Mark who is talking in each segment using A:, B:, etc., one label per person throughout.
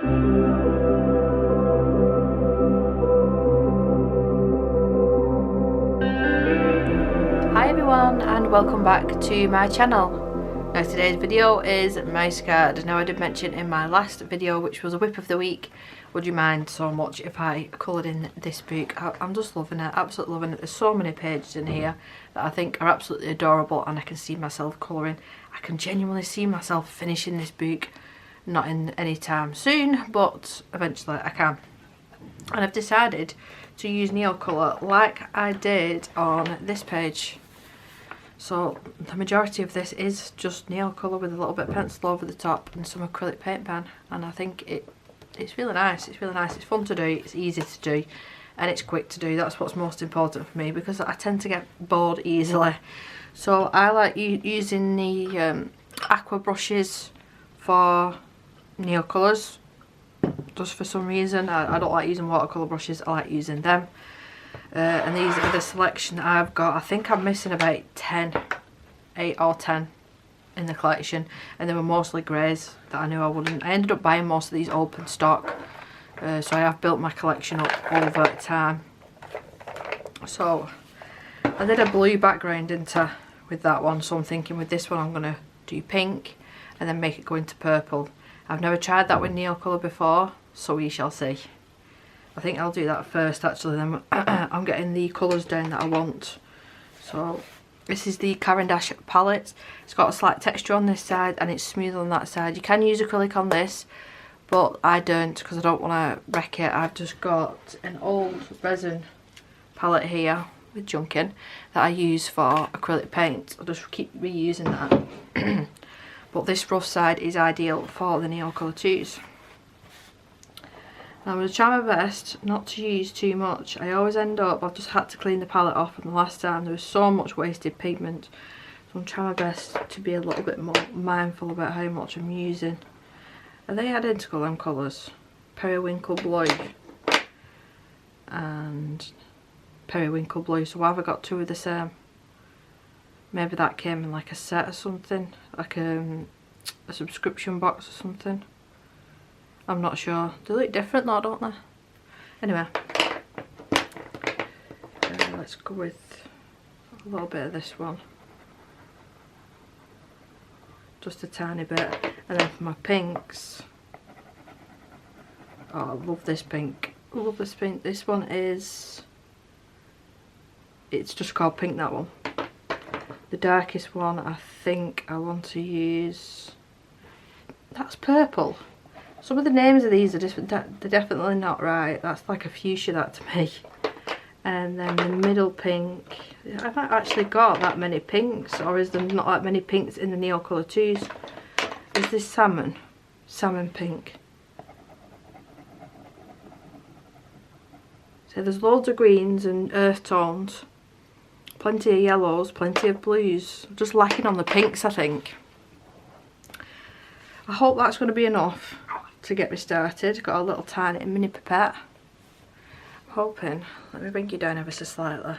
A: Hi everyone and welcome back to my channel. Now today's video is mouse card. Now I did mention in my last video, which was a whip of the week, would you mind so much if I coloured in this book. I'm just loving it, absolutely loving it. There's so many pages in here that I think are absolutely adorable and I can see myself colouring. I can genuinely see myself finishing this book, not in any time soon, but eventually I can. And I've decided to use Neocolour like I did on this page. So the majority of this is just Neocolour with a little bit of pencil over the top and some acrylic paint pen, and I think it's really nice. It's really nice. It's fun to do, it's easy to do, and it's quick to do. That's what's most important for me, because I tend to get bored easily. So I like using the aqua brushes for Neocolours. Just for some reason, I don't like using watercolour brushes, I like using them. And these are the selection that I've got. I think I'm missing about 8 or 10 in the collection, and they were mostly greys that I knew I wouldn't. I ended up buying most of these open stock, so I have built my collection up over time. So I did a blue background with that one, so I'm thinking with this one I'm going to do pink and then make it go into purple. I've never tried that with Neocolour before, so we shall see. I think I'll do that first actually, then I'm getting the colours down that I want. So this is the Caran d'Ache palette. It's got a slight texture on this side and it's smooth on that side. You can use acrylic on this, but I don't, because I don't want to wreck it. I've just got an old resin palette here with junk in that I use for acrylic paint. I'll just keep reusing that. But this rough side is ideal for the Neocolour 2s. I'm going to try my best not to use too much. I always end up, I've just had to clean the palette off, and the last time there was so much wasted pigment. So I'm trying my best to be a little bit more mindful about how much I'm using. Are they identical, them colours? Periwinkle blue and periwinkle blue. So why have I got two of the same? Maybe that came in like a set or something, like a subscription box or something. I'm not sure. They look different though, don't they? Anyway, let's go with a little bit of this one. Just a tiny bit. And then for my pinks, oh, I love this pink. I love this pink. This one is, it's just called pink, that one. The darkest one, I think I want to use, that's purple. Some of the names of these are just, they're definitely not right. That's like a fuchsia, that to me. And then the middle pink, I've not actually got that many pinks, or is there not that many pinks in the Neocolour 2s? Is this salmon? Salmon pink. So there's loads of greens and earth tones. Plenty of yellows, plenty of blues. Just lacking on the pinks, I think. I hope that's going to be enough to get me started. Got a little tiny mini pipette. I'm hoping. Let me bring you down ever so slightly.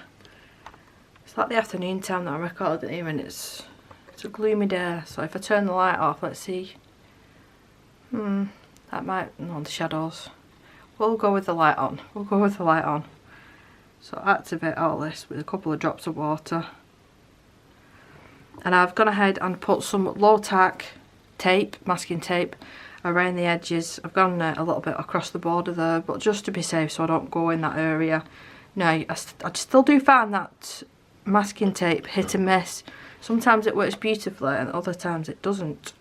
A: It's like the afternoon time that I'm recording here, and it's a gloomy day. So if I turn the light off, let's see. That might, no, the shadows. We'll go with the light on. We'll go with the light on. So activate all this with a couple of drops of water. And I've gone ahead and put some low tack tape, masking tape, around the edges. I've gone a little bit across the border there, but just to be safe so I don't go in that area. Now, I still do find that masking tape hit and miss. Sometimes it works beautifully and other times it doesn't.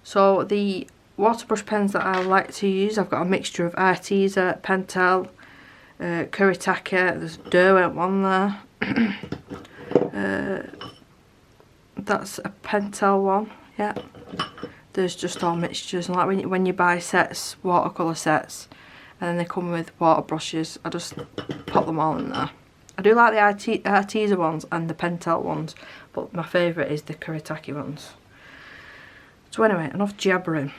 A: So the water brush pens that I like to use, I've got a mixture of Arteza, Pentel, Kuretake, there's Derwent one there. That's a Pentel one, yeah. There's just all mixtures, and like when you buy sets, watercolour sets, and then they come with water brushes, I just pop them all in there. I do like the Arteza ones and the Pentel ones, but my favourite is the Kuretake ones. So anyway, enough jabbering.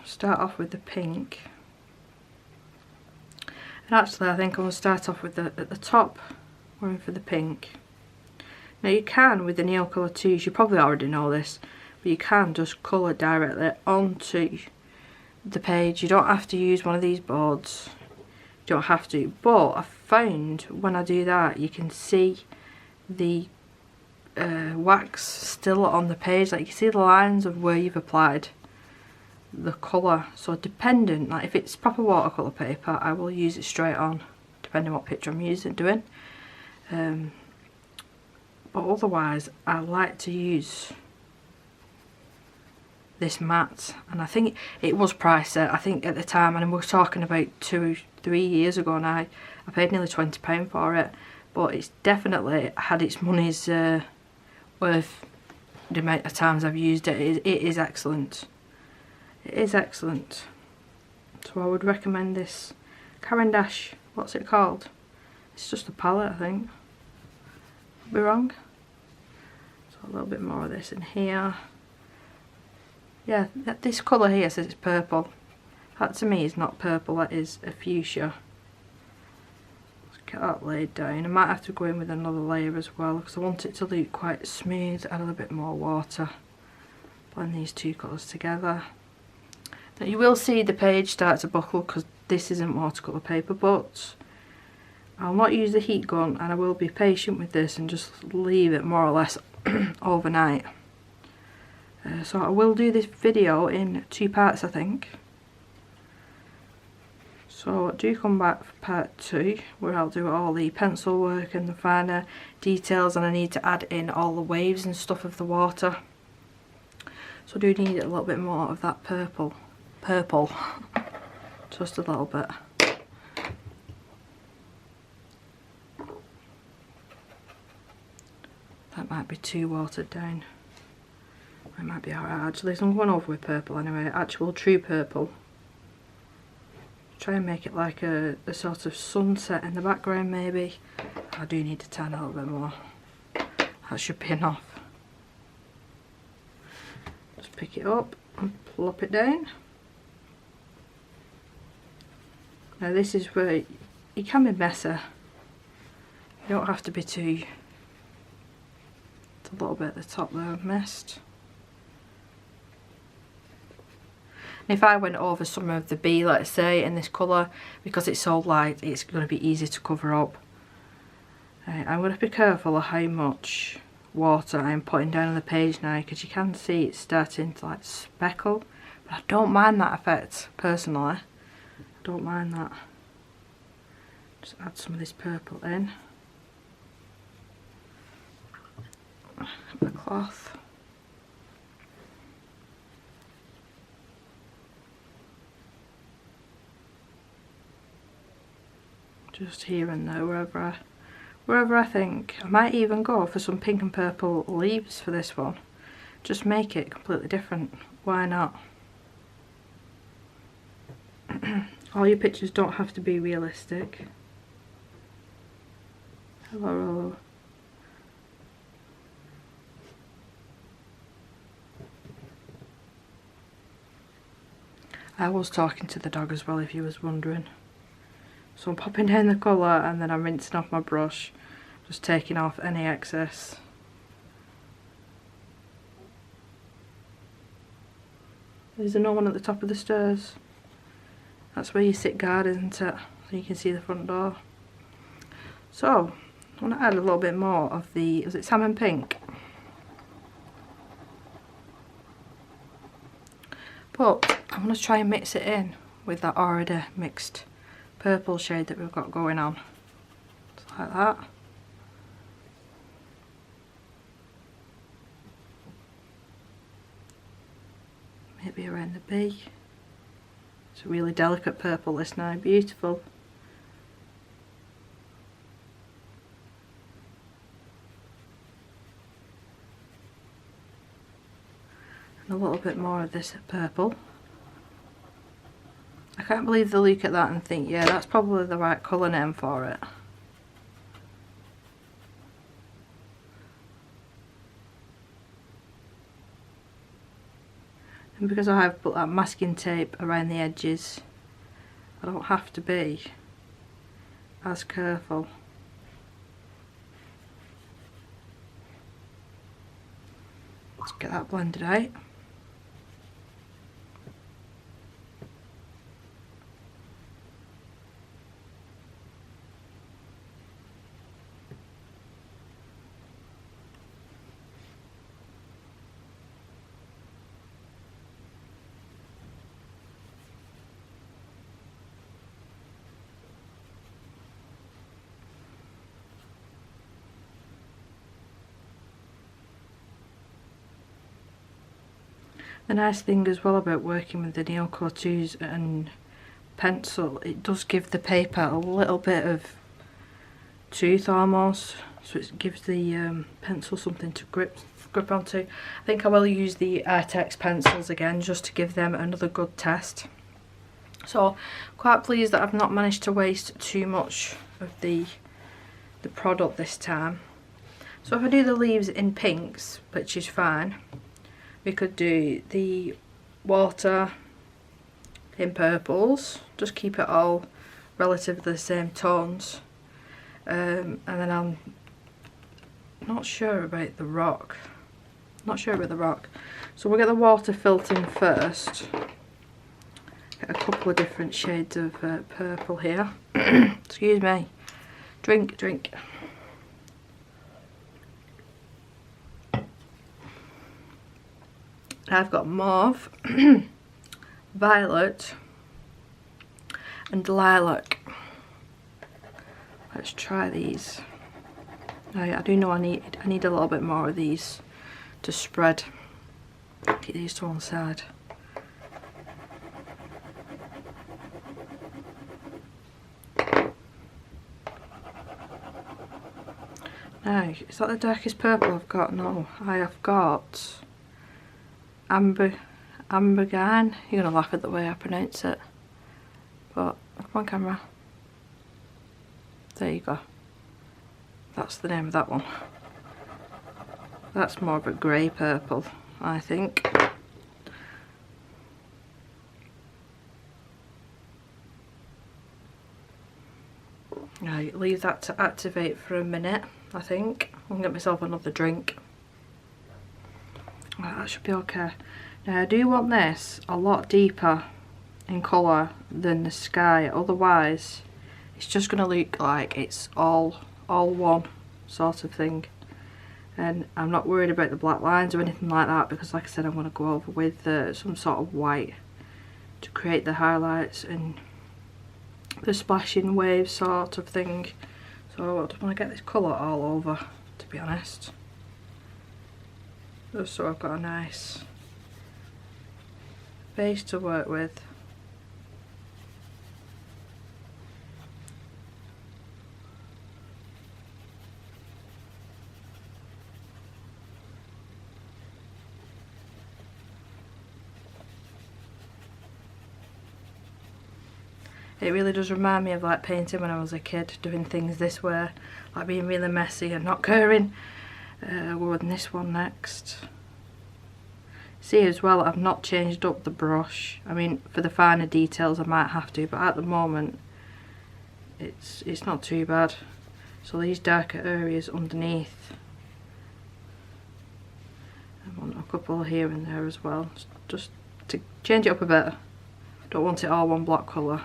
A: Start off with the pink. And actually I think I'm going to start off with at the top, going for the pink. Now you can, with the Neocolour 2s, you probably already know this, but you can just colour directly onto the page. You don't have to use one of these boards. You don't have to. But I found when I do that, you can see the wax still on the page. Like you can see the lines of where you've applied the colour. So dependent, like if it's proper watercolour paper, I will use it straight on, depending on what picture I'm doing. But otherwise, I like to use this matte, and I think it was priced I think at the time, and we're talking about 2-3 years ago now, I paid nearly £20 for it, but it's definitely had its money's worth the amount of times I've used it. It is excellent. It is excellent. So I would recommend this Caran d'Ache, what's it called? It's just a palette, I think. Could be wrong. So a little bit more of this in here. Yeah, this colour here says it's purple. That to me is not purple, that is a fuchsia. Let's get that laid down. I might have to go in with another layer as well, because I want it to look quite smooth, add a little bit more water. Blend these two colours together. Now you will see the page start to buckle because this isn't watercolour paper, but I'll not use the heat gun, and I will be patient with this and just leave it more or less overnight. So I will do this video in 2 parts, I think. So do come back for part 2, where I'll do all the pencil work and the finer details, and I need to add in all the waves and stuff of the water. So I do need a little bit more of that purple. Just a little bit. That might be too watered down. It might be alright actually, so I'm going over with purple anyway, actual true purple. Try and make it like a sort of sunset in the background maybe. I do need to tan a little bit more. That should be enough. Just pick it up and plop it down. Now this is where you can be messy. You don't have to be too... It's a little bit at the top there I've missed. And if I went over some of the B, let's say, in this colour, because it's so light, it's going to be easy to cover up. I'm going to be careful of how much water I'm putting down on the page now, because you can see it's starting to like speckle. But I don't mind that effect, personally. I don't mind that. Just add some of this purple in. The cloth. Just here and there, wherever I think. I might even go for some pink and purple leaves for this one. Just make it completely different. Why not? All your pictures don't have to be realistic. Hello. I was talking to the dog as well, if you was wondering. So I'm popping down the colour and then I'm rinsing off my brush, just taking off any excess. There's no one at the top of the stairs. That's where you sit guard, isn't it? So you can see the front door. So I want to add a little bit more of the, is it salmon pink? But I want to try and mix it in with that already mixed purple shade that we've got going on. Just like that. Maybe around the B. It's a really delicate purple this now, beautiful. And a little bit more of this purple. I can't believe they look at that and think, yeah, that's probably the right colour name for it. And because I have put that masking tape around the edges, I don't have to be as careful. Let's get that blended out. The nice thing as well about working with the Neocolor 2s and pencil, it does give the paper a little bit of tooth almost, so it gives the pencil something to grip onto. I think I will use the Artex pencils again just to give them another good test. So quite pleased that I've not managed to waste too much of the product this time. So if I do the leaves in pinks, which is fine, we could do the water in purples, just keep it all relatively the same tones. And then I'm not sure about the rock. So we'll get the water filled in first. Get a couple of different shades of purple here. Excuse me. Drink. I've got mauve, violet and lilac. Let's try these. I do know I need a little bit more of these to spread. Keep these to one side. Now, is that the darkest purple I've got? No, I have got ambergine. You're gonna laugh at the way I pronounce it, but come on camera. There you go. That's the name of that one. That's more of a grey purple, I think. Right, leave that to activate for a minute, I think. I'll get myself another drink. Right, that should be okay. Now I do want this a lot deeper in colour than the sky, otherwise it's just going to look like it's all one sort of thing. And I'm not worried about the black lines or anything like that, because like I said, I'm going to go over with some sort of white to create the highlights and the splashing wave sort of thing. So I just want to get this colour all over, to be honest, just so I've got a nice base to work with. It really does remind me of like painting when I was a kid, doing things this way, like being really messy and not caring. We're on this one next. See as well, I've not changed up the brush. I mean, for the finer details I might have to, but at the moment it's not too bad. So these darker areas underneath, I want a couple here and there as well, just to change it up a bit. Don't want it all one block colour.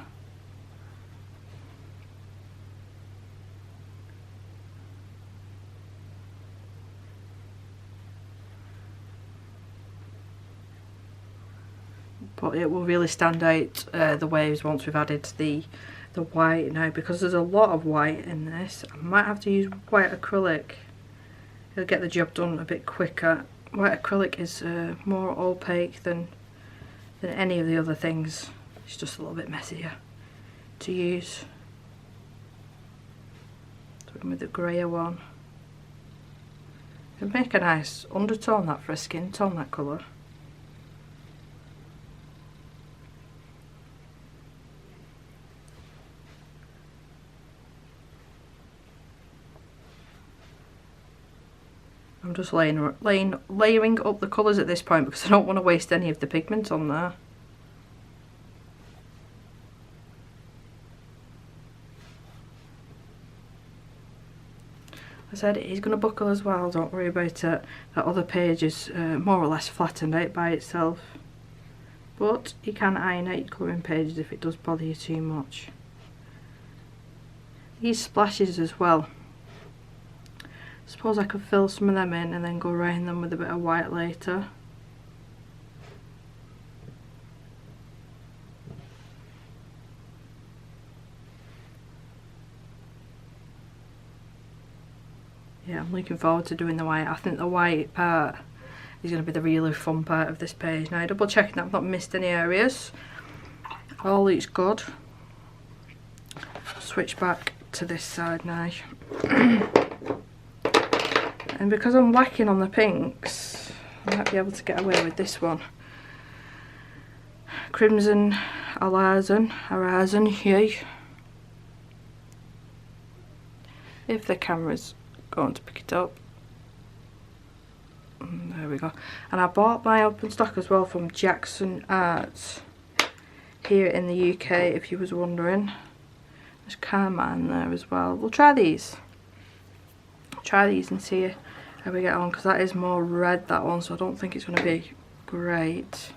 A: But it will really stand out, the waves, once we've added the white. Now, because there's a lot of white in this, I might have to use white acrylic. It'll get the job done a bit quicker. White acrylic is more opaque than any of the other things. It's just a little bit messier to use. So with the greyer one, it'll make a nice undertone, that, for a skin tone, that colour. I'm just layering up the colours at this point because I don't want to waste any of the pigment on there. I said it is going to buckle as well, don't worry about it. That other page is more or less flattened out by itself. But you can iron out your colouring pages if it does bother you too much. These splashes as well. Suppose I could fill some of them in and then go around them with a bit of white later. Yeah, I'm looking forward to doing the white. I think the white part is going to be the really fun part of this page. Now double checking that I've not missed any areas. All looks good. Switch back to this side now. And because I'm lacking on the pinks, I might be able to get away with this one. Crimson Alizarin, yay. If the camera's going to pick it up. There we go. And I bought my open stock as well from Jackson Arts here in the UK, if you was wondering. There's Carmine there as well. We'll try these. Try these and see how we get on, because that is more red, that one, so I don't think it's going to be great.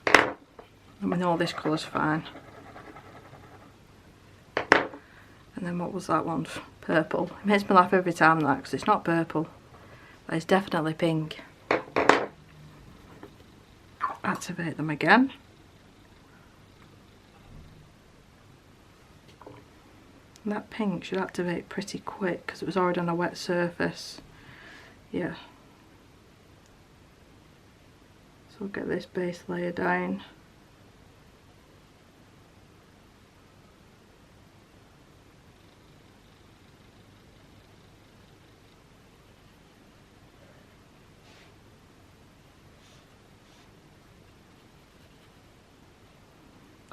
A: And we know this colour's fine. And then what was that one? Purple. It makes me laugh every time that, because it's not purple. But it's definitely pink. Activate them again. And that pink should activate pretty quick because it was already on a wet surface. Yeah. So we'll get this base layer down.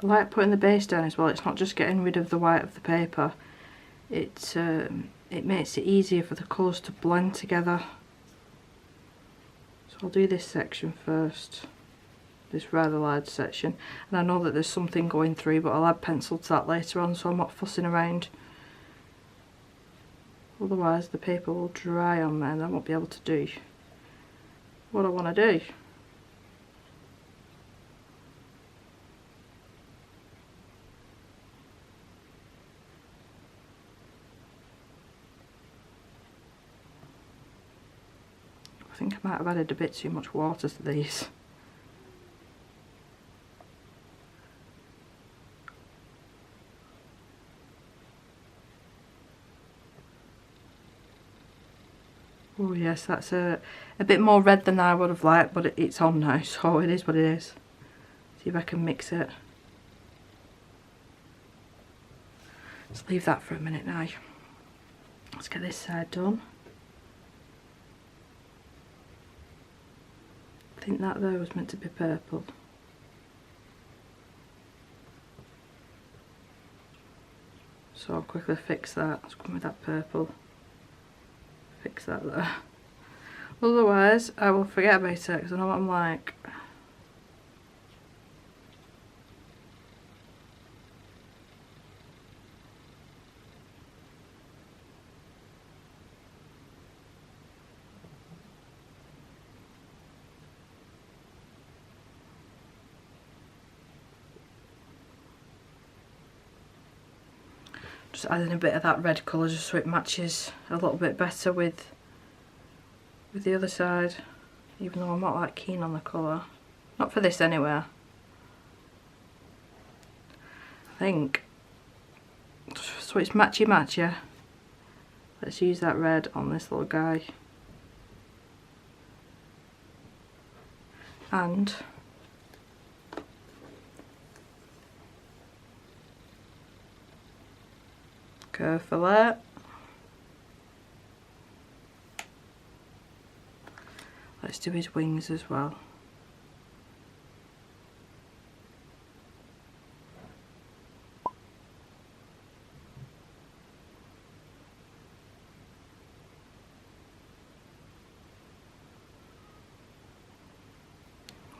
A: I like putting the base down as well. It's not just getting rid of the white of the paper. It makes it easier for the colours to blend together. So I'll do this section first, this rather large section, and I know that there's something going through, but I'll add pencil to that later on, so I'm not fussing around. Otherwise the paper will dry on there and I won't be able to do what I want to do. I think I might have added a bit too much water to these. Oh yes, that's a bit more red than I would have liked, but it's on now, so it is what it is. See if I can mix it. Let's leave that for a minute now. Let's get this side done. I think that there was meant to be purple. So I'll quickly fix that. Let's come with that purple. Fix that there. Otherwise I will forget about it because I know what I'm like. Just adding a bit of that red colour just so it matches a little bit better with the other side, even though I'm not that keen on the colour. Not for this anyway. I think. So it's matchy, yeah. Let's use that red on this little guy. And go for that. Let's do his wings as well.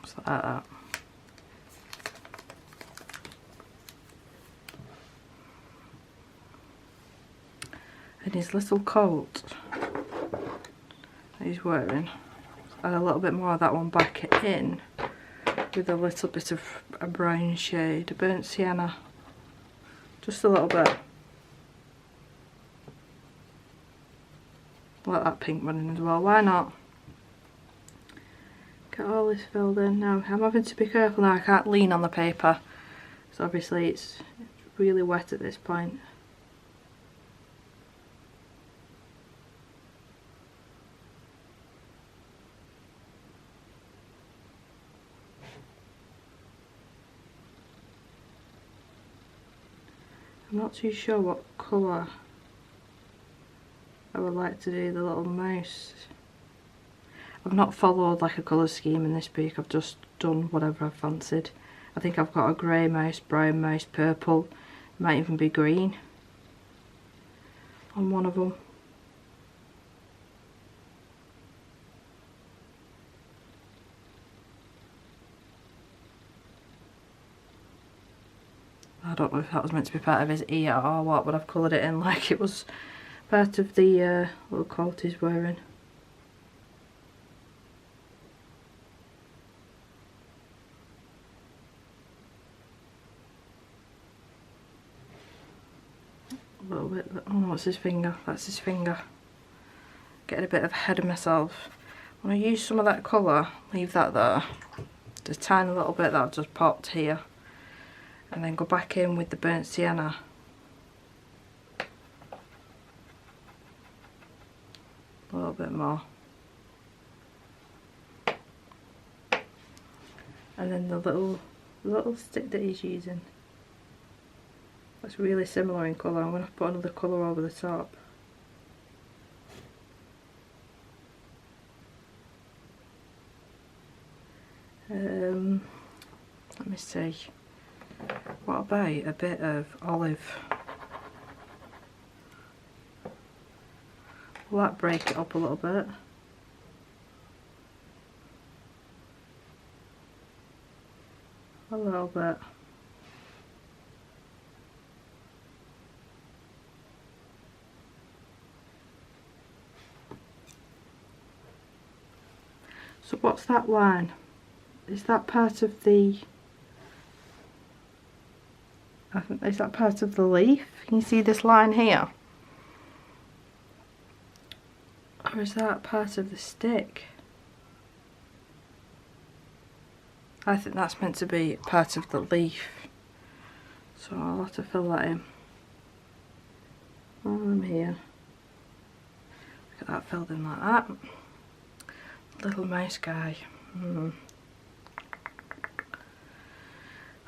A: Just like that. And his little coat that he's wearing, add a little bit more of that one back in with a little bit of a brown shade, a burnt sienna, just a little bit. Let that pink run in as well, why not? Get all this filled in. Now I'm having to be careful now, I can't lean on the paper, so obviously it's really wet at this point. I'm not too sure what colour I would like to do the little mouse. I've not followed like a colour scheme in this book, I've just done whatever I've fancied. I think I've got a grey mouse, brown mouse, purple, might even be green on one of them. I don't know if that was meant to be part of his ear or what, but I've coloured it in like it was part of the little coat he's wearing. A little bit, oh no, it's his finger, that's his finger. Getting a bit of ahead of myself. When I use some of that colour, leave that there. Just a tiny little bit that I've just popped here. And then go back in with the burnt sienna. A little bit more. And then the little stick that he's using. That's really similar in colour. I'm going to put another colour over the top. Let me see. What about a bit of olive? Will that break it up a little bit? A little bit. So what's that line? Is that part of the... is that part of the leaf? Can you see this line here? Or is that part of the stick? I think that's meant to be part of the leaf. So I'll have to fill that in. While I'm here. Look at that filled in like that. Little mouse guy. I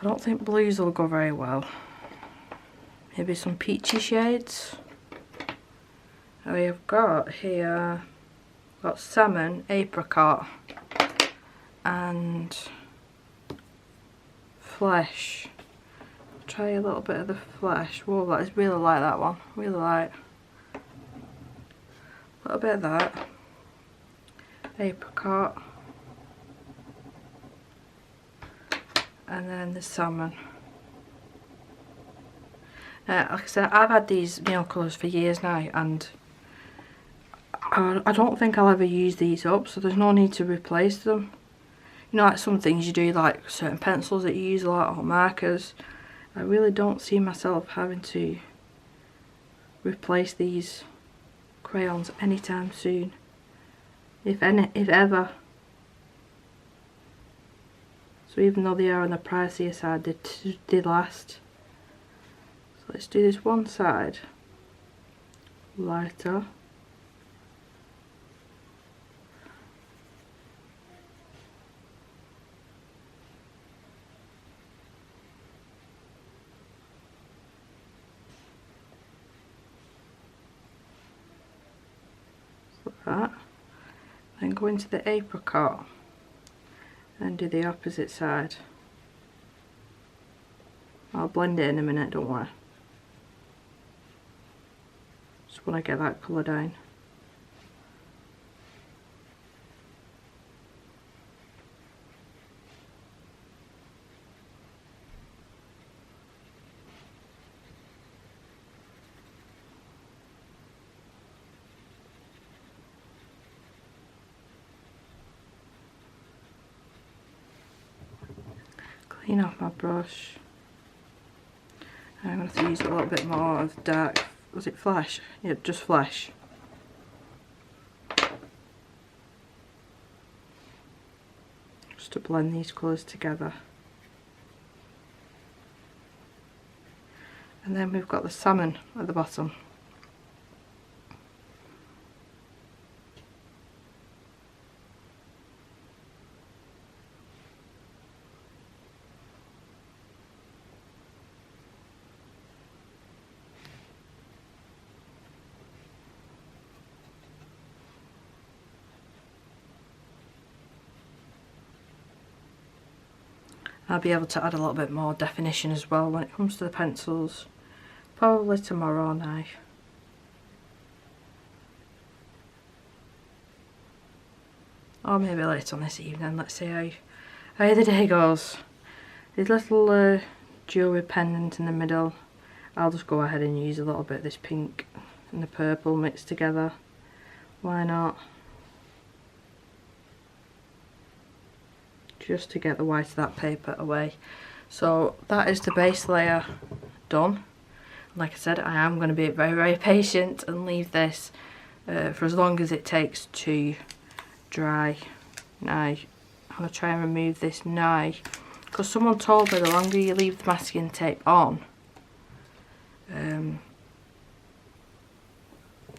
A: don't think blues will go very well. Maybe some peachy shades. We have got here, got salmon, apricot, and flesh. Try a little bit of the flesh. Whoa, that is really light, that one. Really light. A little bit of that. Apricot. And then the salmon. Like I said, I've had these nail colours for years now, and I don't think I'll ever use these up, so there's no need to replace them. You know, like some things you do, like certain pencils that you use a lot, or markers. I really don't see myself having to replace these crayons anytime soon. If ever. So even though they are on the pricier side, they last. So let's do this one side lighter. Like that. Then go into the apricot and do the opposite side. I'll blend it in a minute, don't worry. Just want to get that colour down. Clean off my brush. I'm going to have to use a little bit more of dark, was it flesh? Yeah, just flesh. Just to blend these colours together. And then we've got the salmon at the bottom. I'll be able to add a little bit more definition as well when it comes to the pencils. Probably tomorrow now. Or maybe later on this evening. Let's see how the day goes. This little jewellery pendant in the middle, I'll just go ahead and use a little bit of this pink and the purple mixed together. Why not? Just to get the white of that paper away. So that is the base layer done. Like I said, I am going to be very patient and leave this for as long as it takes to dry. Now I'm going to try and remove this now, because someone told me the longer you leave the masking tape on, the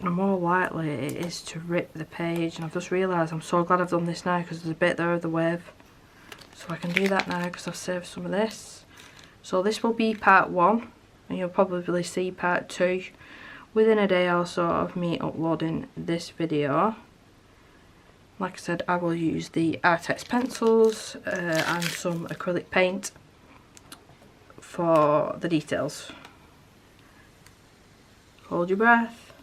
A: more likely it is to rip the page. And I've just realised I'm so glad I've done this now, because there's a bit there of the wave. So I can do that now because I've saved some of this. So this will be part 1, and you'll probably see part 2 within a day or so of me uploading this video. Like I said, I will use the Artex pencils and some acrylic paint for the details. Hold your breath.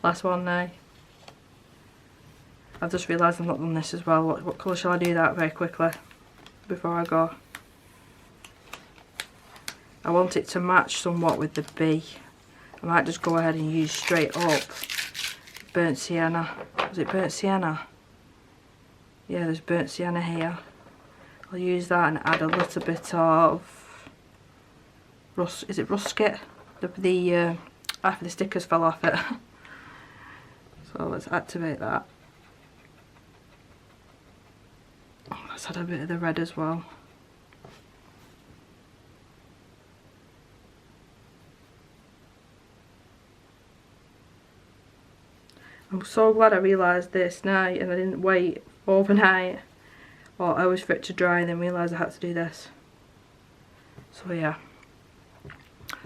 A: Last one now. I've just realised I've not done this as well. What colour shall I do that very quickly before I go? I want it to match somewhat with the B. I might just go ahead and use straight up burnt sienna. Was it burnt sienna? Yeah, there's burnt sienna here. I'll use that and add a little bit of is it rusket? Half of the stickers fell off it. So let's activate that. Let's add a bit of the red as well. I'm so glad I realised this now and I didn't wait overnight or hours for it to dry and then realise I had to do this. So yeah.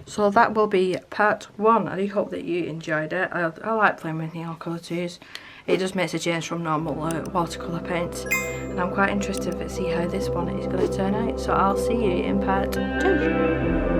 A: So that will be part 1. I do hope that you enjoyed it. I like playing with Neon Colour 2s. It just makes a change from normal watercolour paint. And I'm quite interested to see how this one is going to turn out. So I'll see you in part 2.